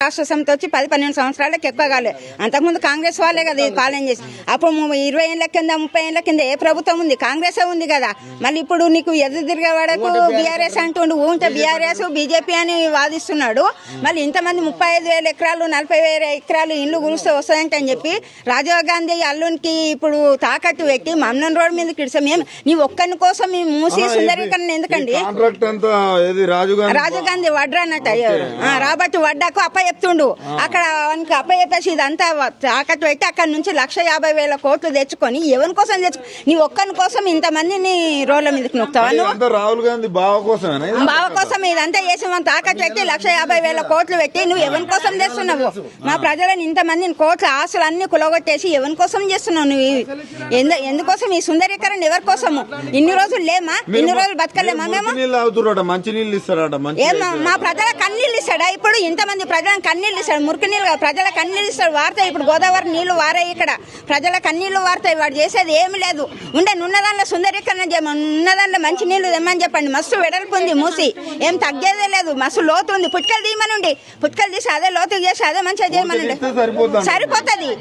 కాష్టసంతో వచ్చి 10-12 సంవత్సరాలకు ఎక్కువ కాలేదు. అంతకుముందు కాంగ్రెస్ వాళ్ళే కదా ఇది పాలన చేసి. అప్పుడు 20 ఏళ్ల కింద 30 ఏళ్ల కింద ఏ ప్రభుత్వం ఉంది? కాంగ్రెస్ ఉంది కదా. మళ్ళీ ఇప్పుడు నీకు ఎదురు తిరిగే వాడకు బీఆర్ఎస్ అంటుండు. ఉంటే బీఆర్ఎస్ బీజేపీ అని వాదిస్తున్నాడు. మళ్ళీ ఇంతమంది 35,000 ఎకరాలు 40,000 ఎకరాలు ఇల్లు గురిస్తే వస్తాయంటే అని చెప్పి రాజీవ్ గాంధీ అల్లునికి ఇప్పుడు తాకట్టు పెట్టి మమ్మల్ని రోడ్డు మీద కిడిసాం. మేము నీ ఒక్కని కోసం మీ మూసి సుందరీకరణ ఎందుకండి? రాజీవ్ గాంధీ వడ్రా అన్నట్టు రాబట్టి వడ్డాకు అప్ప చెప్తుండు. అక్కడ వానికి అప్ప చెప్పేసి ఇదంతా తాకట్టు పెట్టి అక్కడ నుంచి 150,000 కోట్లు తెచ్చుకొని ఎవరి కోసం నీ ఒక్కని కోసం ఇంతమందిని రోడ్ల మీదకి నొక్కుతావు. రాహుల్ గాంధీ బావ కోసం ఇదంతా చేసి మనం తాకట్టు పెట్టి 150,000 కోట్లు పెట్టి నువ్వు ఎవరి కోసం చేస్తున్నావు? మా ప్రజలను ఇంతమందిని కోట్ల ఆస్తులు అన్ని కులగొట్టేసి ఎవరి కోసం చేస్తున్నావు నువ్వు? ఎందుకోసం ఈ సుందరీకరణ? ఎవరి కోసము? ఇన్ని రోజులు లేమా? ఇన్ని రోజులు బతకలేమా మేము? మా ప్రజల కన్నీళ్ళు ఇస్తాడా? ఇప్పుడు ఇంతమంది ప్రజలకు కన్నీళ్ళు ఇస్తాడు. మురికి నీళ్ళు ప్రజల కన్నీళ్ళు ఇస్తాడు. వాడతాయి ఇప్పుడు గోదావరి నీళ్లు వారాయి. ఇక్కడ ప్రజల కన్నీళ్లు వాడతాయి. వాడు చేసేది ఏమి లేదు. ఉన్నదానిలో సుందరీకరణ చేయమని, ఉన్నదానిలో మంచి నీళ్లు తెమ్మని చెప్పండి. మస్తు వెడల్పు ఉంది మూసి, ఏం తగ్గేదే లేదు. మస్తు లోతు ఉంది. పుట్కలు తీయమనండి. పుట్కలు తీసి అదే లోతు చేసి అదే మంచిగా చేయమనండి. సరిపోతుంది.